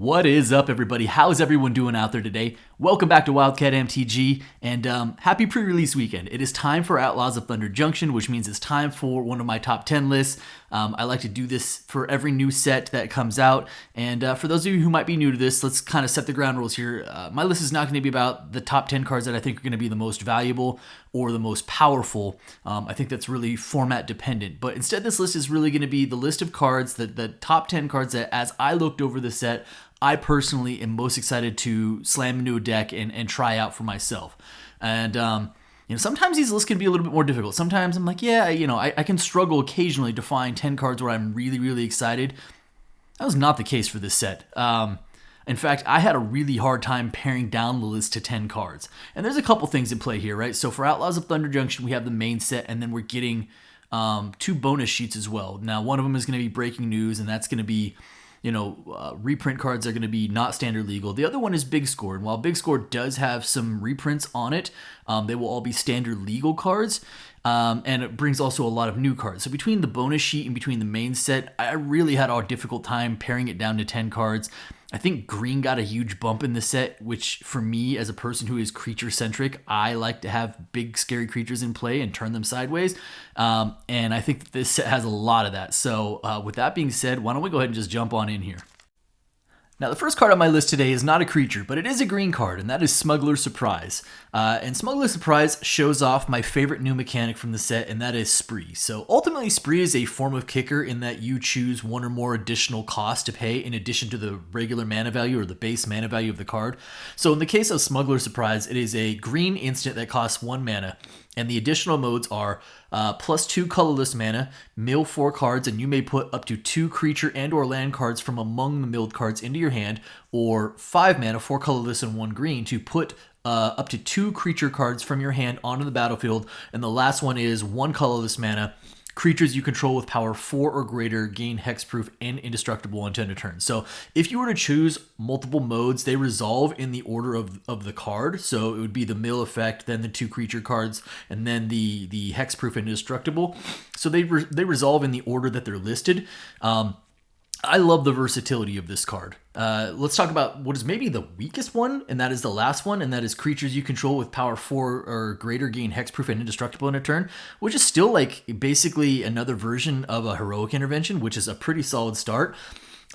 What is up, everybody? How's everyone doing out there today? Welcome back to Wildcat MTG, and happy pre-release weekend. It is time for Outlaws of Thunder Junction, which means it's time for one of my top 10 lists. I like to do this for every new set that comes out, and for those of you who might be new to this, let's kind of set the ground rules here. My list is not going to be about the top 10 cards that I think are going to be the most valuable or the most powerful. I think that's really format dependent, but instead this list is really going to be the list of cards, the top 10 cards that, as I looked over the set, I personally am most excited to slam into a deck and try out for myself. And sometimes these lists can be a little bit more difficult. Sometimes I'm like, I can struggle occasionally to find 10 cards where I'm really, really excited. That was not the case for this set. In fact, I had a really hard time paring down the list to 10 cards. And there's a couple things in play here, right? So for Outlaws of Thunder Junction, we have the main set, and then we're getting two bonus sheets as well. Now, one of them is going to be breaking news, and that's going to be reprint cards are going to be not standard legal. The other one is Big Score, and while Big Score does have some reprints on it, they will all be standard legal cards, and it brings also a lot of new cards. So between the bonus sheet and between the main set, I really had a difficult time paring it down to 10 cards. I think green got a huge bump in the set, which for me, as a person who is creature-centric, I like to have big, scary creatures in play and turn them sideways. And I think that this set has a lot of that. So with that being said, why don't we go ahead and just jump on in here. Now, the first card on my list today is not a creature, but it is a green card, and that is Smuggler Surprise. And Smuggler Surprise shows off my favorite new mechanic from the set, and that is Spree. So ultimately, Spree is a form of kicker in that you choose one or more additional costs to pay in addition to the regular mana value or the base mana value of the card. So in the case of Smuggler Surprise, it is a green instant that costs 1 mana. And the additional modes are +2 colorless mana, mill 4 cards, and you may put up to 2 creature and or land cards from among the milled cards into your hand, or 5 mana, 4 colorless and 1 green, to put up to 2 creature cards from your hand onto the battlefield. And the last one is 1 colorless mana. Creatures you control with power 4 or greater gain hexproof and indestructible until end of turn. So if you were to choose multiple modes, they resolve in the order of the card. So it would be the mill effect, then the 2 creature cards, and then the hexproof and indestructible. So they resolve in the order that they're listed. I love the versatility of this card. Let's talk about what is maybe the weakest one, and that is the last one, and that is creatures you control with power 4 or greater gain hexproof and indestructible in a turn, which is still like basically another version of a heroic intervention, which is a pretty solid start.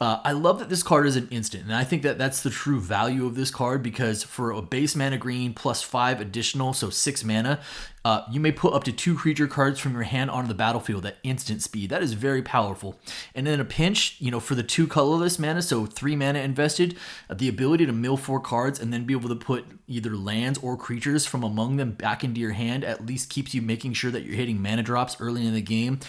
I love that this card is an instant, and I think that that's the true value of this card, because for a base mana green plus 5 additional, so 6 mana, you may put up to 2 creature cards from your hand onto the battlefield at instant speed. That is very powerful. And in a pinch, for the 2 colorless mana, so 3 mana invested, the ability to mill 4 cards and then be able to put either lands or creatures from among them back into your hand at least keeps you making sure that you're hitting mana drops early in the game.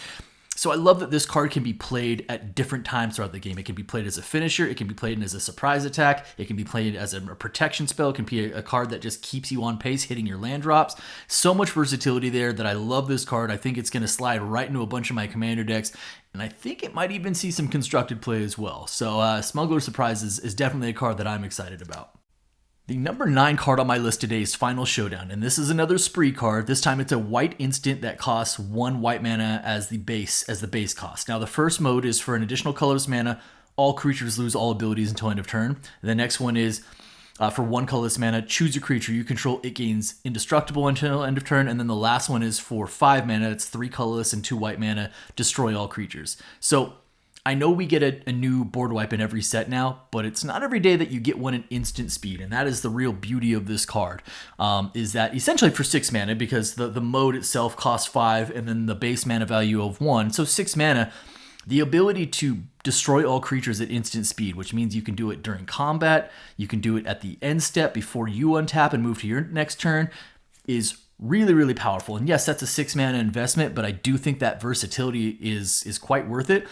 So I love that this card can be played at different times throughout the game. It can be played as a finisher, it can be played as a surprise attack, it can be played as a protection spell, it can be a card that just keeps you on pace hitting your land drops. So much versatility there that I love this card. I think it's going to slide right into a bunch of my commander decks, and I think it might even see some constructed play as well. So Smuggler Surprise is definitely a card that I'm excited about. The number 9 card on my list today is Final Showdown, and this is another Spree card. This time it's a white instant that costs 1 white mana as the base cost. Now the first mode is for an additional colorless mana, all creatures lose all abilities until end of turn. The next one is for 1 colorless mana, choose a creature you control, it gains indestructible until end of turn. And then the last one is for 5 mana, it's 3 colorless and 2 white mana, destroy all creatures. So I know we get a new board wipe in every set now, but it's not every day that you get one at instant speed, and that is the real beauty of this card, is that essentially for 6 mana, because the mode itself costs 5, and then the base mana value of 1, so 6 mana, the ability to destroy all creatures at instant speed, which means you can do it during combat, you can do it at the end step before you untap and move to your next turn, is really, really powerful. And yes, that's a 6 mana investment, but I do think that versatility is quite worth it.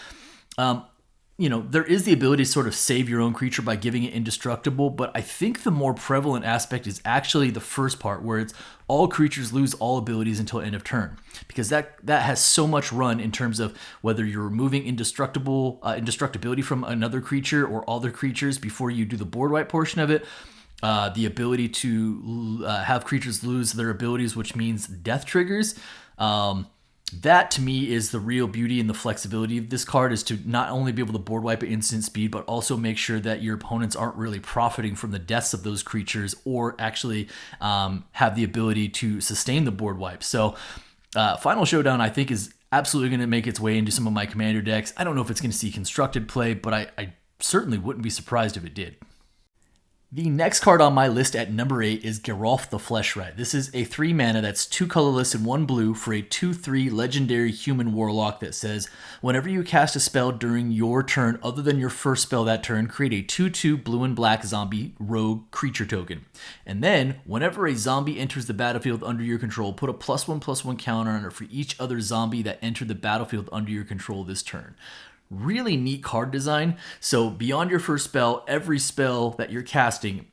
There is the ability to sort of save your own creature by giving it indestructible, but I think the more prevalent aspect is actually the first part, where it's all creatures lose all abilities until end of turn, because that has so much run in terms of whether you're removing indestructibility from another creature or all their creatures before you do the board wipe portion of it. The ability to have creatures lose their abilities, which means death triggers. That to me is the real beauty and the flexibility of this card, is to not only be able to board wipe at instant speed, but also make sure that your opponents aren't really profiting from the deaths of those creatures, or actually have the ability to sustain the board wipe. So Final Showdown, I think, is absolutely going to make its way into some of my commander decks. I don't know if it's going to see constructed play, but I certainly wouldn't be surprised if it did. The next card on my list at number 8 is Geral the Flesh. This is a 3 mana that's 2 colorless and 1 blue for a 2/3 legendary human warlock that says, whenever you cast a spell during your turn other than your first spell that turn, create a 2/2 blue and black zombie rogue creature token. And then, whenever a zombie enters the battlefield under your control, put a +1/+1 counter on it for each other zombie that entered the battlefield under your control this turn. Really neat card design. So beyond your first spell, every spell that you're casting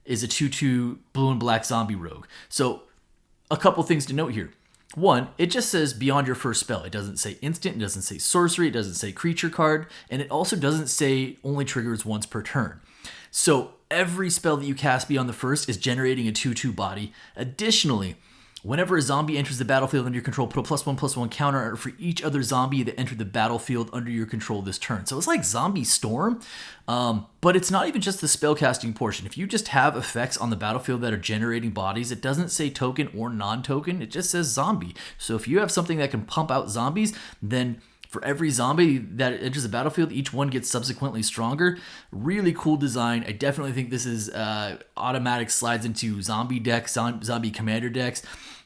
is a 2/2 blue and black zombie rogue. So a couple things to note here. One, it just says beyond your first spell. It doesn't say instant, it doesn't say sorcery, it doesn't say creature card, and it also doesn't say only triggers once per turn. So every spell that you cast beyond the first is generating a 2/2 body. Additionally, whenever a zombie enters the battlefield under your control, put a +1/+1 counter for each other zombie that entered the battlefield under your control this turn. So it's like Zombie Storm, but it's not even just the spellcasting portion. If you just have effects on the battlefield that are generating bodies, it doesn't say token or non-token, it just says zombie. So if you have something that can pump out zombies, then for every zombie that enters the battlefield, each one gets subsequently stronger. Really cool design. I definitely think this is automatic slides into zombie decks, zombie commander decks.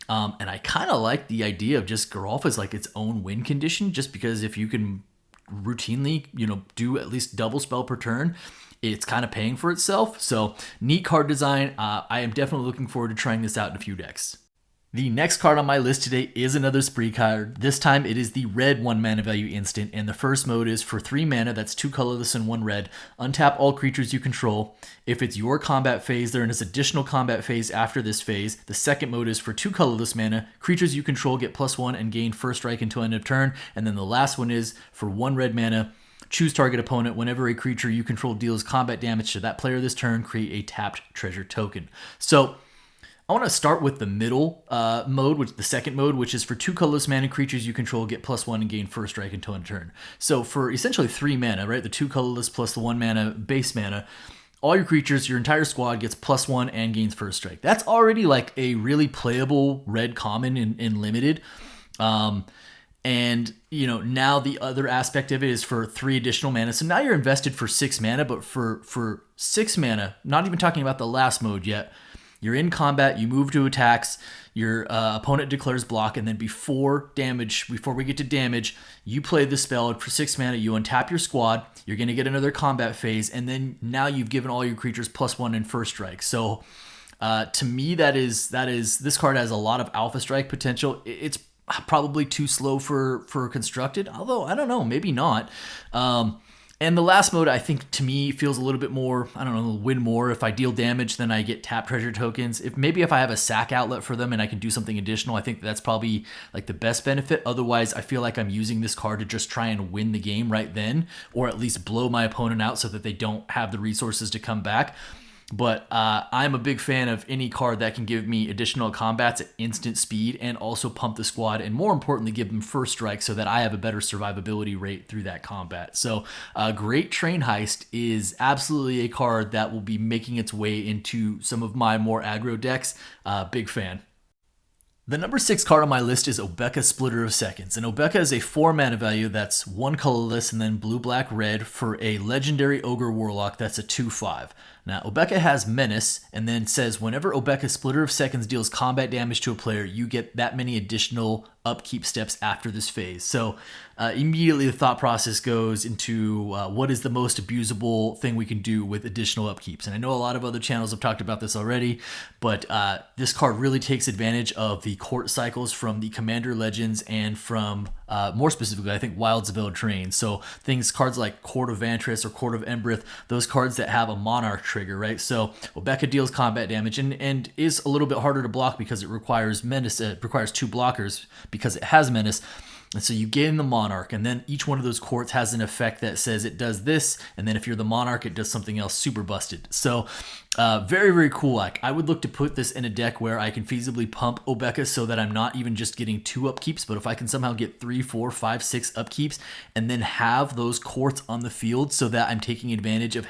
And I kind of like the idea of just Geral as like its own win condition, just because if you can routinely, do at least double spell per turn, it's kind of paying for itself. So neat card design. I am definitely looking forward to trying this out in a few decks. The next card on my list today is another spree card. This time it is the red 1 mana value instant, and the first mode is for 3 mana, that's 2 colorless and 1 red. Untap all creatures you control. If it's your combat phase, there is an additional combat phase after this phase. The second mode is for 2 colorless mana. Creatures you control get +1 and gain first strike until end of turn. And then the last one is for 1 red mana. Choose target opponent. Whenever a creature you control deals combat damage to that player this turn, create a tapped treasure token. So I want to start with the middle mode, which the second mode, which is for 2 colorless mana, creatures you control get +1 and gain first strike until end of turn. So for essentially 3 mana, right? The 2 colorless plus the 1 mana base mana, all your creatures, your entire squad gets +1 and gains first strike. That's already like a really playable red common in limited. And now the other aspect of it is for 3 additional mana. So now you're invested for 6 mana, but for 6 mana, not even talking about the last mode yet, you're in combat, you move to attacks, your opponent declares block, and then before we get to damage, you play the spell for 6 mana, you untap your squad, you're going to get another combat phase, and then now you've given all your creatures +1 in first strike. So to me, this card has a lot of alpha strike potential. It's probably too slow for constructed, although I don't know, maybe not. And the last mode, I think, to me, feels a little bit more, win more. If I deal damage, then I get tap treasure tokens. If I have a sack outlet for them and I can do something additional, I think that's probably like the best benefit. Otherwise, I feel like I'm using this card to just try and win the game right then, or at least blow my opponent out so that they don't have the resources to come back. But I'm a big fan of any card that can give me additional combats at instant speed and also pump the squad, and more importantly, give them first strike so that I have a better survivability rate through that combat. So Great Train Heist is absolutely a card that will be making its way into some of my more aggro decks. Big fan. The number 6 card on my list is Obeka, Splitter of Seconds. And Obeka is a 4 mana value that's 1 colorless and then blue, black, red for a legendary ogre warlock that's a 2/5. Now, Obeka has Menace and then says whenever Obeka, Splitter of Seconds deals combat damage to a player, you get that many additional upkeep steps after this phase. So immediately the thought process goes into what is the most abusable thing we can do with additional upkeeps. And I know a lot of other channels have talked about this already, but this card really takes advantage of the court cycles from the Commander Legends and from, more specifically, I think, Wilds of Eldraine. So cards like Court of Vantress or Court of Embrith, those cards that have a Monarch trigger, right? So Obeka deals combat damage and is a little bit harder to block because it requires Menace. It requires 2 blockers because it has Menace. And so you gain the Monarch, and then each one of those courts has an effect that says it does this, and then if you're the Monarch, it does something else super busted. So very, very cool. Like, I would look to put this in a deck where I can feasibly pump Obeka so that I'm not even just getting 2 upkeeps, but if I can somehow get 3, 4, 5, 6 upkeeps, and then have those courts on the field so that I'm taking advantage of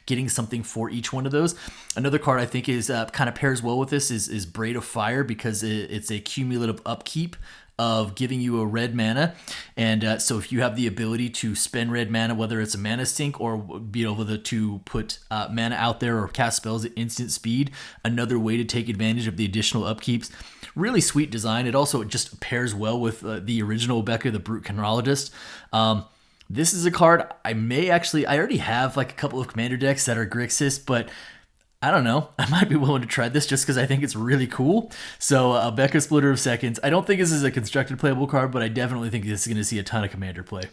getting something for each one of those. Another card I think is kind of pairs well with this is Braid of Fire, because it's a cumulative upkeep of giving you a red mana. And so if you have the ability to spend red mana, whether it's a mana sink or be able to put mana out there or cast spells at instant speed, another way to take advantage of the additional upkeeps. Really sweet design. It also just pairs well with the original Obeka, the Brute Chronologist. This is a card I already have like a couple of commander decks that are Grixis, but I don't know. I might be willing to try this just because I think it's really cool. So Obeka Splitter of Seconds. I don't think this is a constructed playable card, but I definitely think this is going to see a ton of commander play.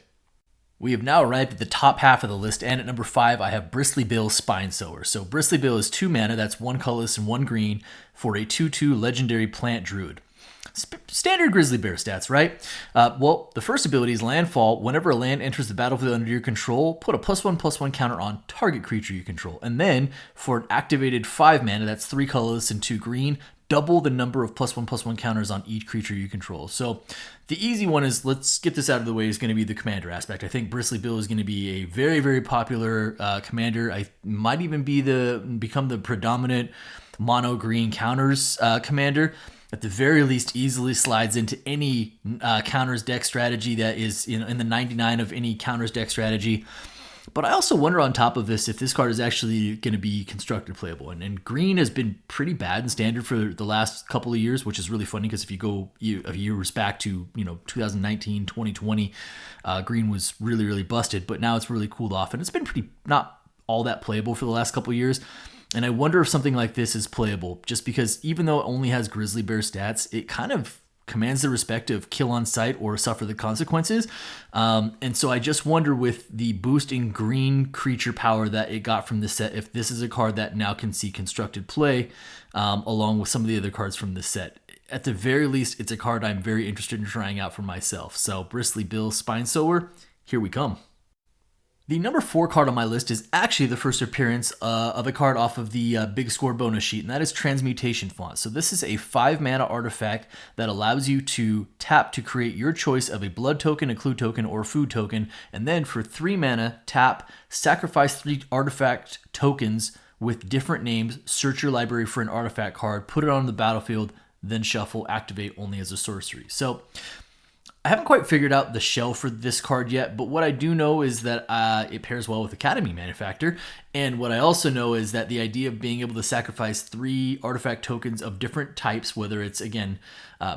We have now arrived at the top half of the list, and at number 5, I have Bristlebill Spinesower. So Bristlebill is 2 mana, that's 1 colorless and 1 green, for a 2/2 legendary plant druid. Standard Grizzly Bear stats, right? Well, the first ability is Landfall. Whenever a land enters the battlefield under your control, put a +1/+1 counter on target creature you control. And then, for an activated 5 mana, that's 3 colorless and 2 green, double the number of +1/+1 counters on each creature you control. So the easy one is, let's get this out of the way, is going to be the commander aspect. I think Bristlebill is going to be a very, very popular commander. I might even become the predominant mono green counters commander. At the very least, easily slides into any counters deck strategy that is in the 99 of any counters deck strategy. But I also wonder on top of this if this card is actually going to be constructed playable. And green has been pretty bad in standard for the last couple of years, which is really funny because if you go a year back to 2019, 2020, green was really, really busted. But now it's really cooled off, and it's been pretty not all that playable for the last couple of years. And I wonder if something like this is playable, just because even though it only has Grizzly Bear stats, it kind of commands the respect of kill on sight or suffer the consequences. And so I just wonder, with the boost in green creature power that it got from this set, if this is a card that now can see constructed play along with some of the other cards from this set. At the very least, it's a card I'm very interested in trying out for myself. So Bristlebill Spinesower, here we come. The number 4 card on my list is actually the first appearance of a card off of the Big Score bonus sheet, and that is Transmutation Font. So this is a 5 mana artifact that allows you to tap to create your choice of a blood token, a clue token, or a food token, and then for 3 mana, tap, sacrifice 3 artifact tokens with different names, search your library for an artifact card, put it on the battlefield, then shuffle, activate only as a sorcery. So I haven't quite figured out the shell for this card yet, but what I do know is that it pairs well with Academy Manufactor. And what I also know is that the idea of being able to sacrifice 3 artifact tokens of different types, whether it's, again,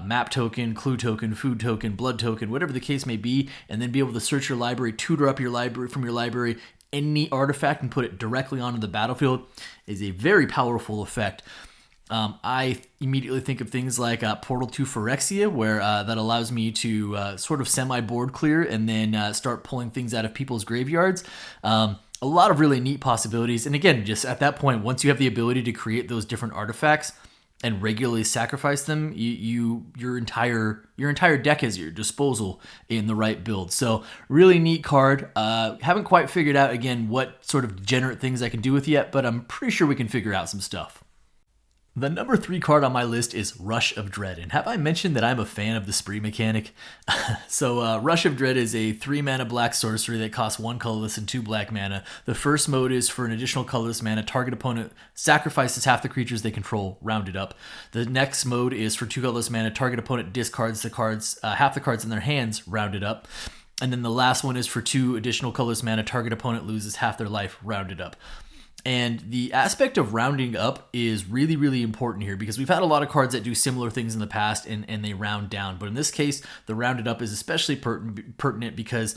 map token, clue token, food token, blood token, whatever the case may be, and then be able to search your library, tutor up your library from your library, any artifact, and put it directly onto the battlefield, is a very powerful effect. I immediately think of things like Portal to Phyrexia, where that allows me to sort of semi-board clear and then start pulling things out of people's graveyards. A lot of really neat possibilities. And again, just at that point, once you have the ability to create those different artifacts and regularly sacrifice them, your entire deck is at your disposal in the right build. So really neat card. Haven't quite figured out, again, what sort of degenerate things I can do with it yet, but I'm pretty sure we can figure out some stuff. The number 3 card on my list is Rush of Dread, and have I mentioned that I'm a fan of the spree mechanic? So Rush of Dread is a 3 mana black sorcery that costs 1 colorless and 2 black mana. The first mode is for an additional colorless mana, target opponent sacrifices half the creatures they control, rounded up. The next mode is for 2 colorless mana, target opponent discards the cards, half the cards in their hands, rounded up. And then the last one is for 2 additional colorless mana, target opponent loses half their life, rounded up. And the aspect of rounding up is really, really important here, because we've had a lot of cards that do similar things in the past and they round down. But in this case, the rounded up is especially pertinent because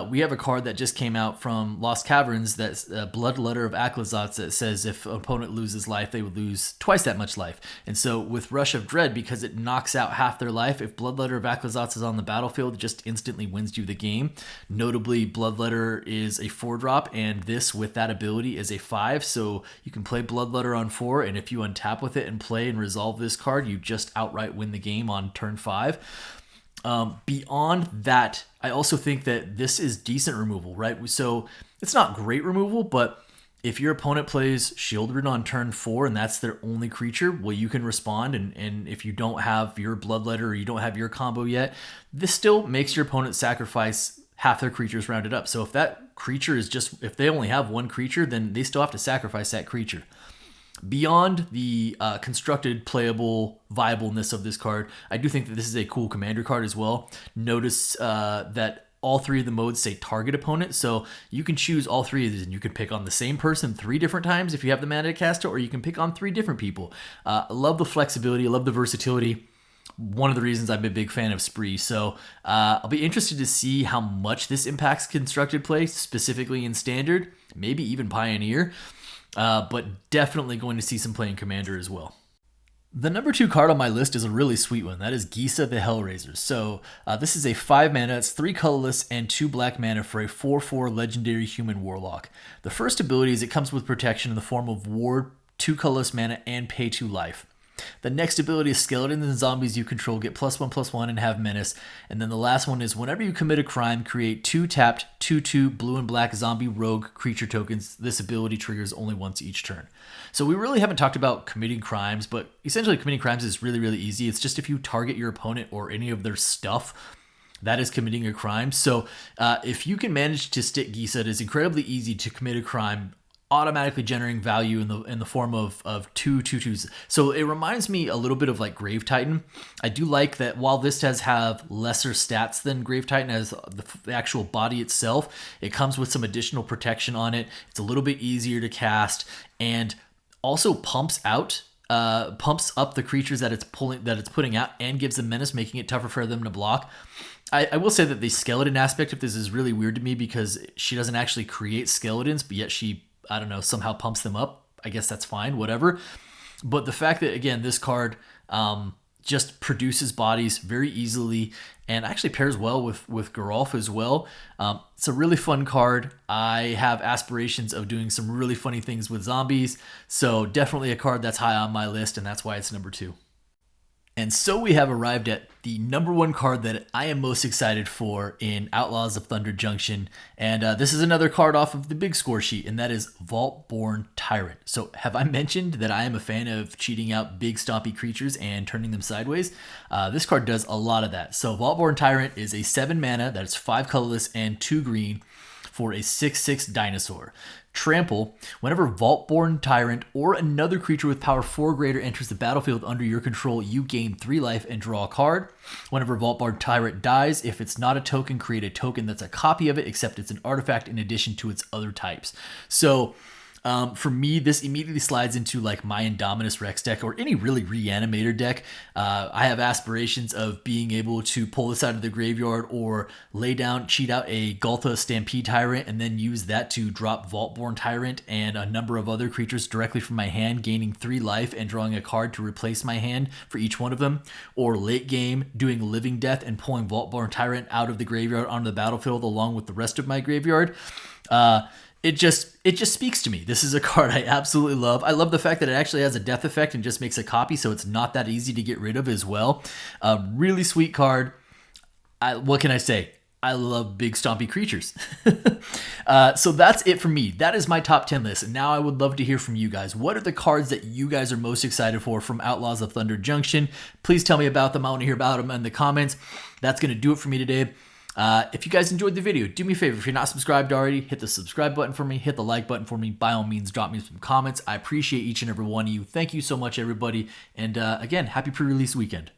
we have a card that just came out from Lost Caverns that's Blood Letter of Aclazotz that says if an opponent loses life, they would lose twice that much life. And so with Rush of Dread, because it knocks out half their life, if Blood Letter of Aclazotz is on the battlefield, it just instantly wins you the game. Notably, Blood Letter is a 4-drop, and this, with that ability, is a 5. So you can play Blood Letter on 4, and if you untap with it and play and resolve this card, you just outright win the game on turn 5. Beyond that, I also think that this is decent removal, right? So it's not great removal, but if your opponent plays Shieldred on turn 4 and that's their only creature, well, you can respond. And if you don't have your Bloodletter or you don't have your combo yet, this still makes your opponent sacrifice half their creatures rounded up. So if that creature is if they only have one creature, then they still have to sacrifice that creature. Beyond the constructed, playable, viableness of this card, I do think that this is a cool commander card as well. Notice that all 3 of the modes say target opponent, so you can choose all 3 of these, and you can pick on the same person 3 different times if you have the mana to cast it, or you can pick on 3 different people. I love the flexibility, I love the versatility. One of the reasons I'm a big fan of Spree. So I'll be interested to see how much this impacts constructed play, specifically in Standard, maybe even Pioneer. But definitely going to see some play in Commander as well. The number 2 card on my list is a really sweet one. That is Giza the Hellraiser. So this is a 5 mana, it's 3 colorless and 2 black mana for a 4/4 legendary human warlock. The first ability is it comes with protection in the form of ward, 2 colorless mana, and pay 2 life. The next ability is skeletons and zombies you control get +1/+1 and have menace. And then the last one is whenever you commit a crime, create 2 tapped 2/2 blue and black zombie rogue creature tokens. This ability triggers only once each turn. So we really haven't talked about committing crimes, but essentially committing crimes is really, really easy. It's just if you target your opponent or any of their stuff, that is committing a crime. So if you can manage to stick Giza, it is incredibly easy to commit a crime, automatically generating value in the form of 2/2/2s. So it reminds me a little bit of like Grave Titan. I do like that while this does have lesser stats than Grave Titan as the actual body itself, it comes with some additional protection on it. It's a little bit easier to cast and also pumps up the creatures that it's putting out and gives them menace, making it tougher for them to block. I will say that the skeleton aspect of this is really weird to me because she doesn't actually create skeletons, but yet she, I don't know, somehow pumps them up. I guess that's fine, whatever. But the fact that, again, this card just produces bodies very easily and actually pairs well with Geralf as well. It's a really fun card. I have aspirations of doing some really funny things with zombies. So definitely a card that's high on my list, and that's why it's number 2. And so we have arrived at the number 1 card that I am most excited for in Outlaws of Thunder Junction. And this is another card off of the big score sheet, and that is Vaultborne Tyrant. So have I mentioned that I am a fan of cheating out big stompy creatures and turning them sideways? This card does a lot of that. So Vaultborne Tyrant is a 7 mana that is 5 colorless and 2 green for a 6/6 dinosaur. Trample, whenever Vaultborne Tyrant or another creature with power 4 or greater enters the battlefield under your control, you gain 3 life and draw a card. Whenever Vaultborne Tyrant dies, if it's not a token, create a token that's a copy of it, except it's an artifact in addition to its other types. So for me, this immediately slides into like my Indominus Rex deck or any really reanimator deck. I have aspirations of being able to pull this out of the graveyard or lay down, cheat out a Ghalta Stampede Tyrant, and then use that to drop Vaultborne Tyrant and a number of other creatures directly from my hand, gaining 3 life and drawing a card to replace my hand for each one of them. Or late game, doing Living Death and pulling Vaultborne Tyrant out of the graveyard onto the battlefield along with the rest of my graveyard. It just speaks to me. This is a card I absolutely love. I love the fact that it actually has a death effect and just makes a copy, so it's not that easy to get rid of as well. Really sweet card. What can I say? I love big stompy creatures. So that's it for me. That is my top 10 list. And now I would love to hear from you guys. What are the cards that you guys are most excited for from Outlaws of Thunder Junction? Please tell me about them. I want to hear about them in the comments. That's going to do it for me today. If you guys enjoyed the video, do me a favor. If you're not subscribed already, hit the subscribe button for me, hit the like button for me. By all means, drop me some comments. I appreciate each and every one of you. Thank you so much, everybody. And again, happy pre-release weekend.